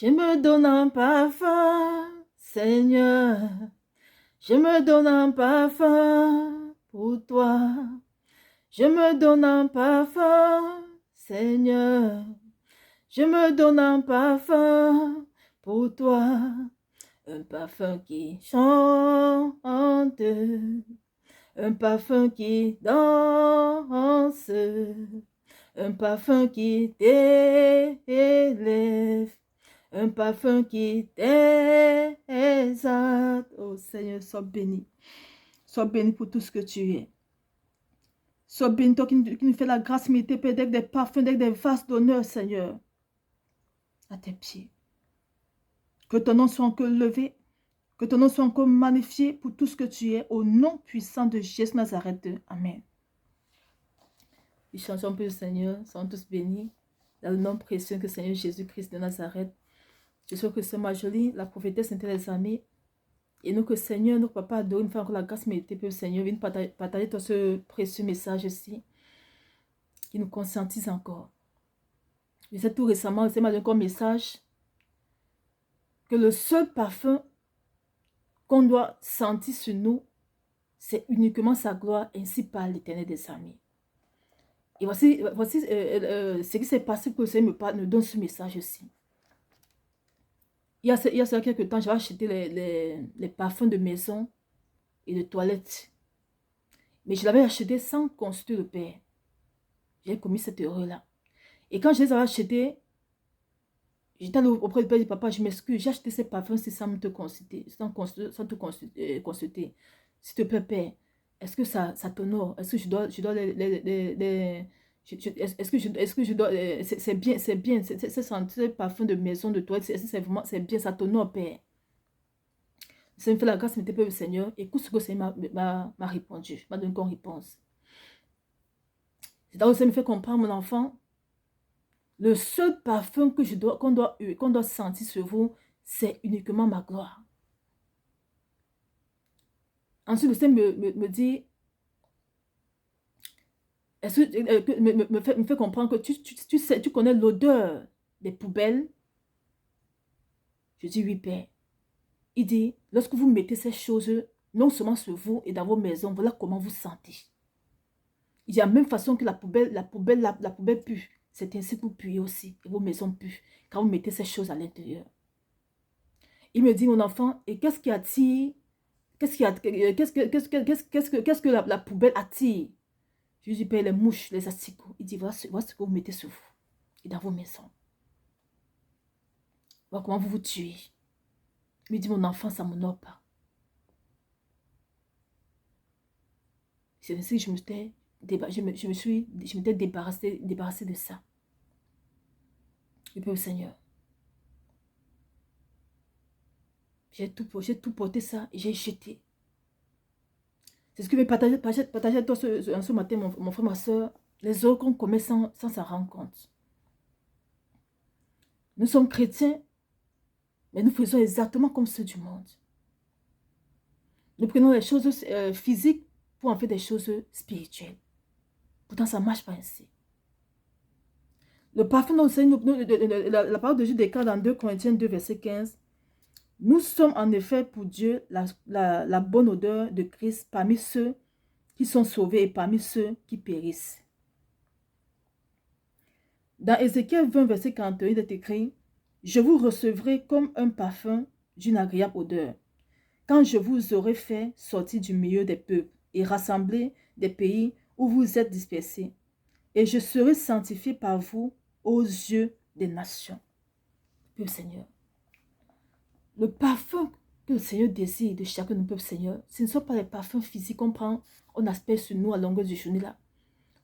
Je me donne un parfum, Seigneur. Je me donne un parfum pour toi. Je me donne un parfum, Seigneur. Je me donne un parfum pour toi. Un parfum qui chante, un parfum qui danse, un parfum qui t'élève, un parfum qui t'exalte. Oh Seigneur, sois béni. Sois béni pour tout ce que tu es. Sois béni, toi qui nous fais la grâce méritée, Père, d'être des parfums, d'être des vases d'honneur, Seigneur, à tes pieds. Que ton nom soit encore levé, que ton nom soit encore magnifié pour tout ce que tu es, au nom puissant de Jésus Nazareth. Amen. Nous changeons un peu le Seigneur, soyons tous bénis, dans le nom précieux que Seigneur Jésus-Christ de Nazareth. Je suis que c'est Marjolie, la prophétesse interexamée. Et nous que Seigneur, notre Papa adoré, nous fait encore la grâce méritée pour le Seigneur. Viens partager tout ce précieux message ici, qui nous conscientise encore. Je sais tout récemment, c'est m'a encore un message que le seul parfum qu'on doit sentir sur nous, c'est uniquement sa gloire, ainsi par l'Éternel des armées. Et voici ce qui s'est passé pour que le Seigneur me donne ce message aussi. Il y a quelques temps, j'avais acheté les parfums de maison et de toilette. Mais je l'avais acheté sans consulter le Père. J'ai commis cette erreur-là. Et quand je les avais achetés, j'étais allé auprès du Père et du Papa, je m'excuse, j'ai acheté ces parfums sans te consulter, sans te consulter. S'il te plaît, Père, est-ce que ça t'honore? Est-ce que je dois est-ce que je dois, c'est bien, ces parfums de maison, de toilette, c'est bien, ça t'honore, Père. Ça me fait la grâce, mais le Seigneur, écoute ce que le Seigneur m'a répondu, m'a donné comme réponse. C'est là où ça me fait comprendre, mon enfant, le seul parfum qu'on doit sentir sur vous, c'est uniquement ma gloire. Ensuite, le Seigneur me dit, me fait comprendre que tu connais l'odeur des poubelles. Je dis oui, Père. Il dit, lorsque vous mettez ces choses, non seulement sur vous et dans vos maisons, voilà comment vous sentez. Il dit, de la même façon que la poubelle pue, c'est ainsi que vous puez aussi, et vos maisons puent, quand vous mettez ces choses à l'intérieur. Il me dit, mon enfant, et qu'est-ce qui attire, qu'est-ce que la poubelle attire? Je lui dis, Père, les mouches, les asticots. Il dit, voilà ce que vous mettez sur vous et dans vos maisons. Voilà comment vous vous tuez. Il me dit, mon enfant, ça ne m'honore pas. C'est ainsi que je m'étais débarrassée de ça. Le Seigneur. J'ai tout porté ça et j'ai jeté. C'est ce que je vais partager avec toi ce matin, mon frère, ma soeur. Les œuvres qu'on commet sans s'en rendre compte. Nous sommes chrétiens, mais nous faisons exactement comme ceux du monde. Nous prenons les choses physiques pour en faire des choses spirituelles. Pourtant, ça ne marche pas ainsi. Le parfum dont la parole de Dieu déclare dans 2 Corinthiens 2, verset 15. Nous sommes en effet pour Dieu la bonne odeur de Christ parmi ceux qui sont sauvés et parmi ceux qui périssent. Dans Ézéchiel 20, verset 41, il est écrit, « Je vous recevrai comme un parfum d'une agréable odeur, quand je vous aurai fait sortir du milieu des peuples et rassembler des pays où vous êtes dispersés, et je serai sanctifié par vous aux yeux des nations. » Peuple Seigneur. Le parfum que le Seigneur désire de chacun de nos peuples, Seigneur, ce ne sont pas les parfums physiques qu'on prend, on aspecte sur nous à longueur de journée là,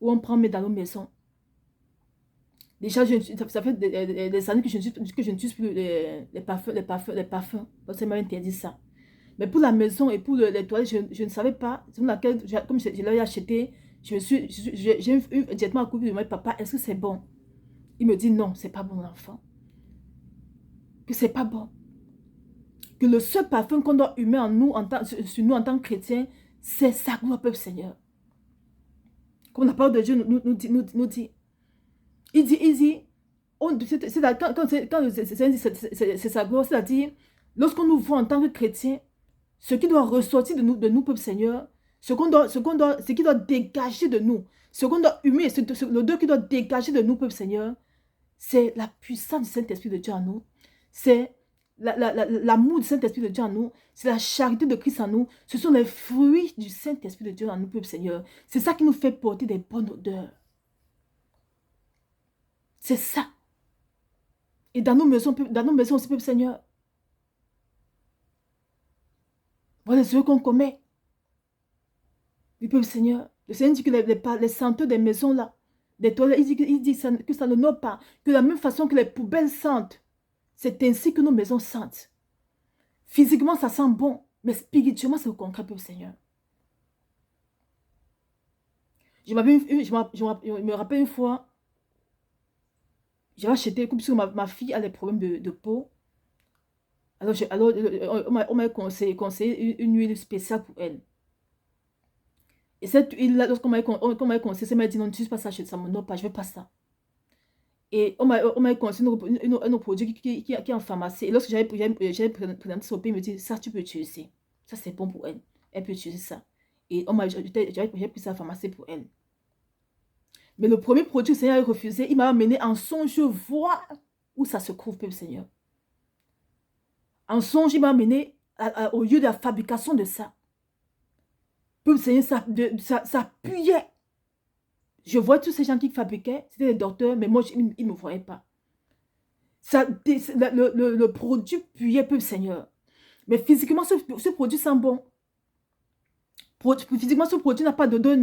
ou on prend mais dans nos maisons. Déjà, ça fait des années que je n'utilise plus les parfums. Donc, ça m'a interdit ça. Mais pour la maison et pour les toilettes, je ne savais pas. C'est laquelle, comme je l'avais acheté, j'ai eu directement à couper de moi, papa, est-ce que c'est bon? Il me dit non, c'est pas bon, l'enfant. Que c'est pas bon. Que le seul parfum qu'on doit humer sur nous en tant que chrétiens, c'est sa gloire, peuple Seigneur. Comme la parole de Dieu nous dit. Il dit, C'est sa gloire, c'est-à-dire, lorsqu'on nous voit en tant que chrétiens, ce qui doit ressortir de nous, peuple Seigneur, ce qui doit dégager de nous, ce qu'on doit humer, l'odeur qui doit dégager de nous, peuple Seigneur, c'est la puissance du Saint-Esprit de Dieu en nous, c'est l'amour du Saint-Esprit de Dieu en nous, c'est la charité de Christ en nous, ce sont les fruits du Saint-Esprit de Dieu en nous, peuple Seigneur. C'est ça qui nous fait porter des bonnes odeurs. C'est ça. Et dans nos maisons aussi, peuple Seigneur, voilà ce qu'on commet. Oui, peuple Seigneur, le Seigneur dit que les senteurs des maisons là, des toilettes, il dit que ça ne n'honore pas, que de la même façon que les poubelles sentent, c'est ainsi que nos maisons sentent. Physiquement, ça sent bon, mais spirituellement, c'est au concret, peuple Seigneur. Je me rappelle une fois, j'avais acheté, comme si ma fille a des problèmes de peau. Alors, on m'a conseillé une huile spéciale pour elle. Et cette huile-là, lorsqu'on m'a conseillé, elle m'a dit non, tu ne pas ça, ça me non pas, je ne veux pas ça. Et on m'a conseillé un autre produit qui est en pharmacie. Et lorsque j'avais présenté ça au pays, il me dit, ça tu peux utiliser. Ça c'est bon pour elle. Elle peut utiliser ça. Et j'ai pris ça en pharmacie pour elle. Mais le premier produit que le Seigneur a refusé, il m'a amené en songe, je vois où ça se trouve, peuple Seigneur. En songe, il m'a amené au lieu de la fabrication de ça. Peuple Seigneur, ça puyait. Je vois tous ces gens qui fabriquaient, c'était des docteurs, mais moi, ils ne me voyaient pas. Le produit puyait, peuple Seigneur. Mais physiquement, ce produit sent bon. Physiquement, ce produit n'a pas d'odeur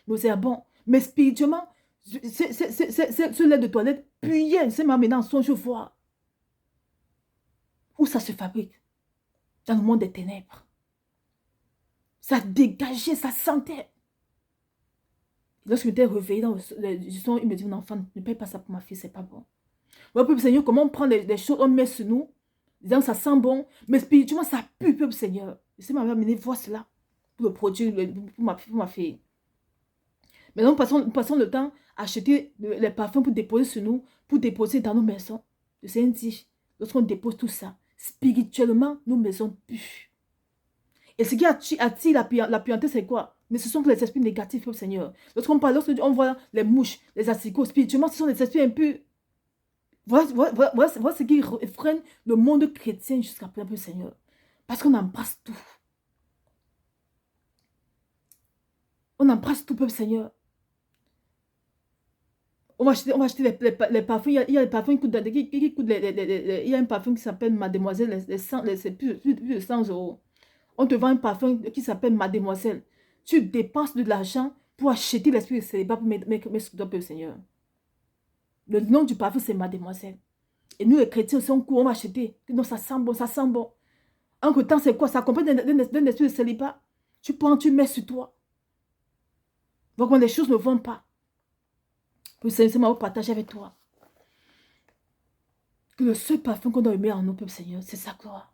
nauséabond. Mais spirituellement, ce lait de toilette puyait. C'est maintenant en son, je vois. Où ça se fabrique? Dans le monde des ténèbres. Ça dégageait, ça sentait. Lorsque j'étais réveillée dans le son, il me dit, mon enfant, ne paye pas ça pour ma fille, c'est pas bon. Ouais, peuple Seigneur, comment on prend des choses, on met sur nous, disant que ça sent bon, mais spirituellement, ça pue, peuple Seigneur. Et c'est ma mère amené voir cela pour le produit, pour ma fille. Maintenant, nous passons le temps à acheter les parfums pour déposer sur nous, pour déposer dans nos maisons. Le Seigneur dit, lorsqu'on dépose tout ça, spirituellement, nos maisons puent. Et ce qui attire la puanteur, c'est quoi? Mais ce sont que les esprits négatifs, peuple Seigneur. Lorsqu'on voit les mouches, les asticots, spirituellement, ce sont des esprits impurs. Voilà ce qui freine le monde chrétien jusqu'à présent, peuple Seigneur. Parce qu'on embrasse tout. On embrasse tout, peuple Seigneur. On va acheter les parfums. Il y a les parfums qui coûtent, il y a un parfum qui s'appelle Mademoiselle, c'est plus de 100 €. On te vend un parfum qui s'appelle Mademoiselle. Tu dépenses de l'argent pour acheter l'esprit de célibat pour mettre sur toi, peuple Seigneur. Le nom du parfum, c'est Mademoiselle. Et nous, les chrétiens, aussi, on court, on va acheter. Non, ça sent bon, ça sent bon. En temps, c'est quoi? Ça accompagne d'un esprit de célibat. Tu prends, tu mets sur toi. Donc, les choses ne vont pas. Pour Seigneur, c'est ma partager avec toi. Que le seul parfum qu'on doit aimer en nous, peuple Seigneur, c'est sa gloire.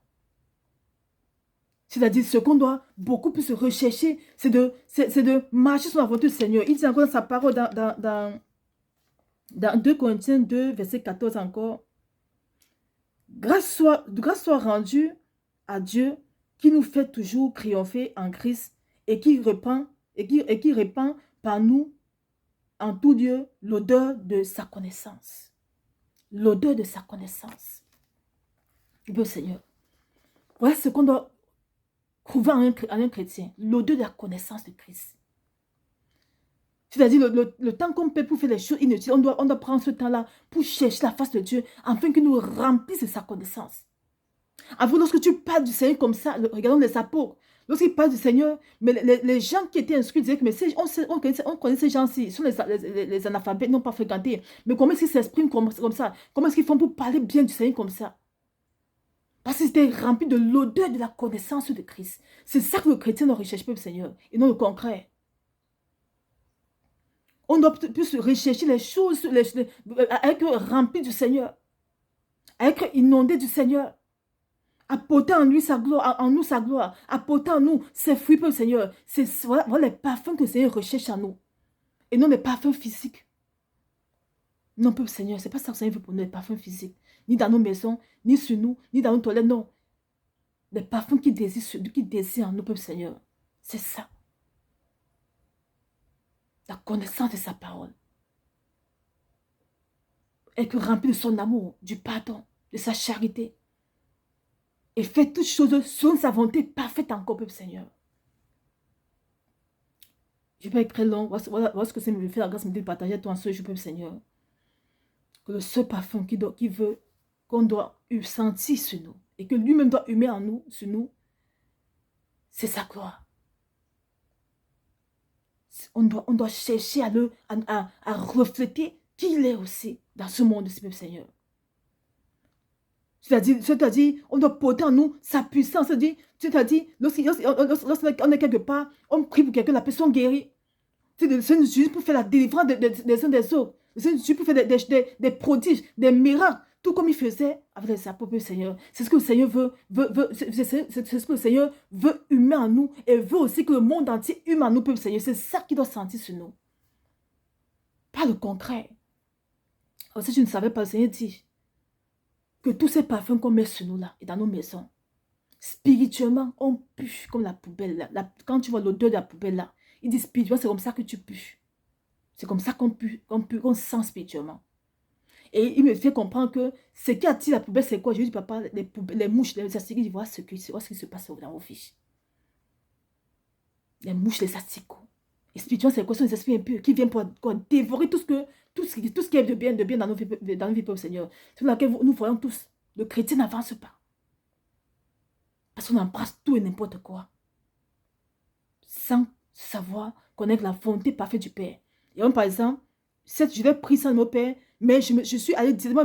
C'est-à-dire, ce qu'on doit beaucoup plus rechercher, c'est de marcher sur la volonté du Seigneur. Il dit encore dans sa parole, dans 2 Corinthiens 2, verset 14 encore. Grâce soit rendue à Dieu qui nous fait toujours triompher en Christ et qui répand par nous en tout lieu l'odeur de sa connaissance. L'odeur de sa connaissance. Le Seigneur. Voilà ce qu'on doit trouver en un chrétien. L'odeur de la connaissance de Christ. C'est-à-dire le temps qu'on paie pour faire les choses inutiles, on doit prendre ce temps-là pour chercher la face de Dieu afin qu'il nous remplisse de sa connaissance. Après, lorsque tu parles du Seigneur comme ça, regardons les apôtres, lorsqu'ils parlent du Seigneur, mais les gens qui étaient inscrits disaient que mais on connaît ces gens-ci, ils sont les analphabètes, ils n'ont pas fréquenté. Mais comment est-ce qu'ils s'expriment comme ça? Comment est-ce qu'ils font pour parler bien du Seigneur comme ça? Parce qu'ils étaient remplis de l'odeur de la connaissance de Christ. C'est ça que le chrétien ne recherche pas le Seigneur, et non le concret. On doit plus rechercher les choses, être rempli du Seigneur, être inondé du Seigneur. Apporter en lui sa gloire, en nous sa gloire, apporter en nous ses fruits pour le Seigneur. Voilà les parfums que le Seigneur recherche en nous. Et non les parfums physiques. Non, peuple Seigneur, c'est pas ça que le Seigneur veut pour nous, les parfums physiques. Ni dans nos maisons, ni sur nous, ni dans nos toilettes, non. Les parfums qui désirent en nous, peuple Seigneur. C'est ça. La connaissance de sa parole. Et que rempli de son amour, du pardon, de sa charité. Et fait toutes choses selon sa volonté parfaite encore, peuple Seigneur. Je vais être très long. Voilà ce que ça me fait la grâce de partager à toi en ce jour, peuple Seigneur. Que le seul parfum qui veut, qu'on doit sentir sur nous, et que lui-même doit humer en nous, sur nous, c'est sa gloire. On doit chercher à refléter qui il est aussi dans ce monde, peuple Seigneur. C'est-à-dire, on doit porter en nous sa puissance. C'est-à-dire, lorsqu'on est quelque part, on prie pour quelqu'un, la personne guérit. C'est juste pour faire la délivrance des uns des autres. C'est juste pour faire des prodiges, des miracles. Tout comme il faisait avec sa propre Seigneur. C'est ce que le Seigneur c'est ce que le Seigneur veut humer en nous. Et veut aussi que le monde entier hume en nous, peuple Seigneur. C'est ça qu'il doit sentir sur nous. Pas le contraire. Alors, si tu ne savais pas, le Seigneur dit que tous ces parfums qu'on met sur nous là et dans nos maisons, spirituellement, on pue comme la poubelle là. Quand tu vois l'odeur de la poubelle là, il dit spirituellement, c'est comme ça que tu pues. C'est comme ça qu'on pue, qu'on sent spirituellement. Et il me fait comprendre que ce qui attire la poubelle, c'est quoi? Je lui dis, papa, les mouches, les asticots, il voit ce qui se passe dans vos fiches. Les mouches, les asticots. Et spirituellement, c'est quoi? Ce sont des esprits impurs qui viennent pour dévorer tout ce qui est de bien dans nos vies, pour le Seigneur. C'est pour laquelle nous voyons tous. Le chrétien n'avance pas. Parce qu'on embrasse tout et n'importe quoi. Sans savoir connaître la volonté parfaite du Père. Et par exemple, je vais prier sans mon Père, mais je suis allé directement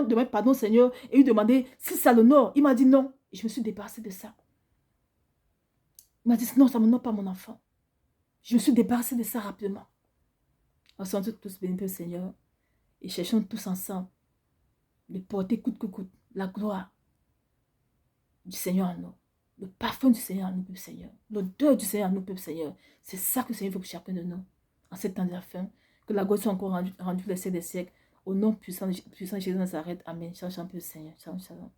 demander pardon au Seigneur et lui demander si ça l'honore. Il m'a dit non. Et je me suis débarrassée de ça. Il m'a dit non, ça ne m'honore pas mon enfant. Je me suis débarrassée de ça rapidement. On s'en tous bénis au Seigneur et cherchons tous ensemble de porter coûte que coûte la gloire du Seigneur en nous. Le parfum du Seigneur en nous, peuple Seigneur. L'odeur du Seigneur en nous, peuple Seigneur. C'est ça que le Seigneur veut pour chacun de nous. En cette temps de la fin, que la gloire soit encore rendue pour les siècles des siècles. Au nom puissant de Jésus de Nazareth. Amen. Shalom, Seigneur. Shalom, shalom.